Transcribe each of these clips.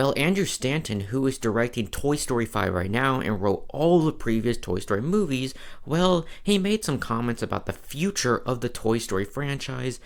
Well, Andrew Stanton, who is directing Toy Story 5 right now and wrote all the previous Toy Story movies, well, he made some comments about the future of the Toy Story franchise,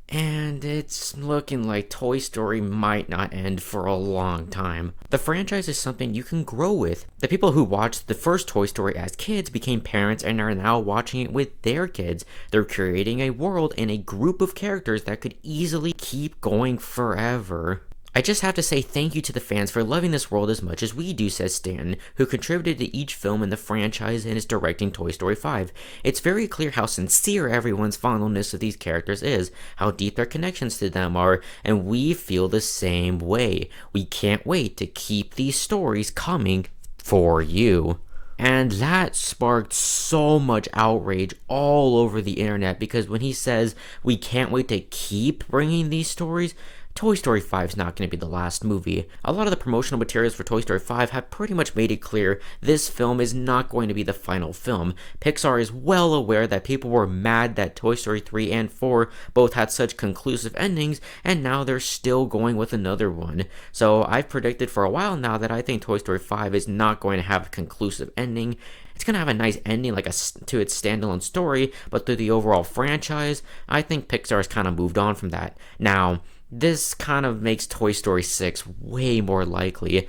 and it's looking like Toy Story might not end for a long time. The franchise is something you can grow with. The people who watched the first Toy Story as kids became parents and are now watching it with their kids. They're creating a world and a group of characters that could easily keep going forever. I just have to say thank you to the fans for loving this world as much as we do, says Stanton, who contributed to each film in the franchise and is directing Toy Story 5. It's very clear how sincere everyone's fondness of these characters is, how deep their connections to them are, and we feel the same way. We can't wait to keep these stories coming for you. And that sparked so much outrage all over the internet, because when he says we can't wait to keep bringing these stories, Toy Story 5 is not going to be the last movie. A lot of the promotional materials for Toy Story 5 have pretty much made it clear this film is not going to be the final film. Pixar is well aware that people were mad that Toy Story 3 and 4 both had such conclusive endings, and now they're still going with another one. So I've predicted for a while now that I think Toy Story 5 is not going to have a conclusive ending. It's going to have a nice ending to its standalone story, but through the overall franchise, I think Pixar has kind of moved on from that. Now, this kind of makes Toy Story 6 way more likely,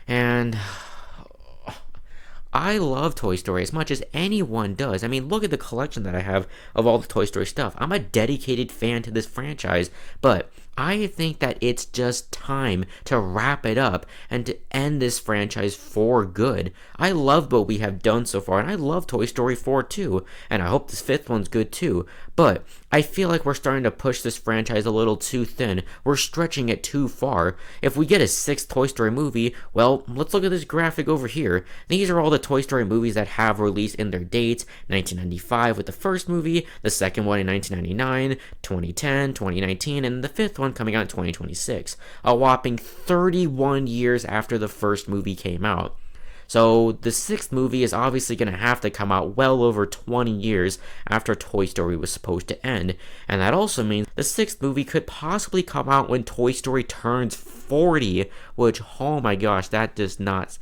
and I love Toy Story as much as anyone does. I mean, look at the collection that I have of all the Toy Story stuff. I'm a dedicated fan to this franchise, but I think that it's just time to wrap it up and to end this franchise for good. I love what we have done so far, and I love Toy Story 4 too, and I hope this fifth one's good too, but I feel like we're starting to push this franchise a little too thin. We're stretching it too far. If we get a sixth Toy Story movie, well, let's look at this graphic over here. These are all the Toy Story movies that have released in their dates: 1995 with the first movie, the second one in 1999, 2010, 2019, and the fifth one coming out in 2026, a whopping 31 years after the first movie came out. So the sixth movie is obviously going to have to come out well over 20 years after Toy Story was supposed to end, and that also means the sixth movie could possibly come out when Toy Story turns 40, which, oh my gosh, that does not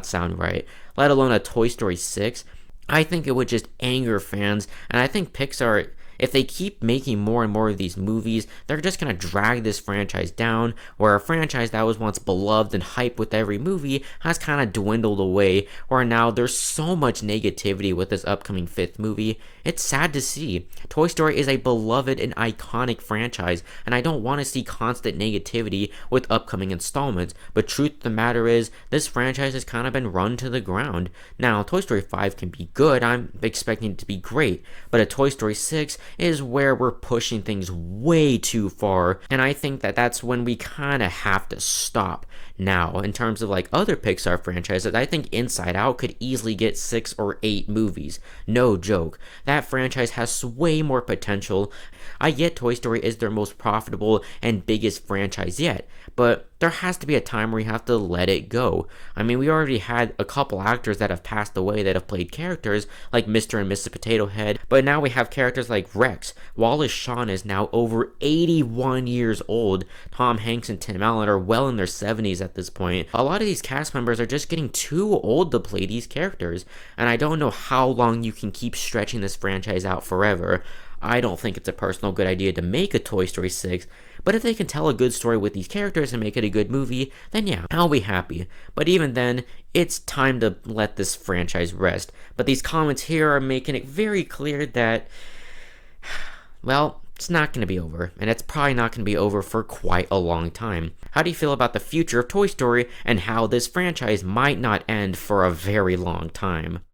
sound right, let alone a Toy Story 6. I think it would just anger fans, and I think Pixar, if they keep making more and more of these movies, they're just going to drag this franchise down, where a franchise that was once beloved and hyped with every movie has kind of dwindled away, where now there's so much negativity with this upcoming fifth movie. It's sad to see. Toy Story is a beloved and iconic franchise, and I don't want to see constant negativity with upcoming installments, but truth of the matter is, this franchise has kind of been run to the ground. Now, Toy Story 5 can be good, I'm expecting it to be great, but a Toy Story 6 is where we're pushing things way too far, and I think that that's when we kind of have to stop. Now, in terms of like other Pixar franchises, I think Inside Out could easily get 6 or 8 movies. No joke. That franchise has way more potential. I get Toy Story is their most profitable and biggest franchise yet, but there has to be a time where you have to let it go. I mean, we already had a couple actors that have passed away that have played characters like Mr. and Mrs. Potato Head, but now we have characters like Rex. Wallace Shawn is now over 81 years old. Tom Hanks and Tim Allen are well in their 70s at this point. A lot of these cast members are just getting too old to play these characters, and I don't know how long you can keep stretching this franchise out forever. I don't think it's a personal good idea to make a Toy Story 6, but if they can tell a good story with these characters and make it a good movie, then yeah, I'll be happy. But even then, it's time to let this franchise rest. But these comments here are making it very clear that, well, it's not going to be over, and it's probably not going to be over for quite a long time. How do you feel about the future of Toy Story and how this franchise might not end for a very long time?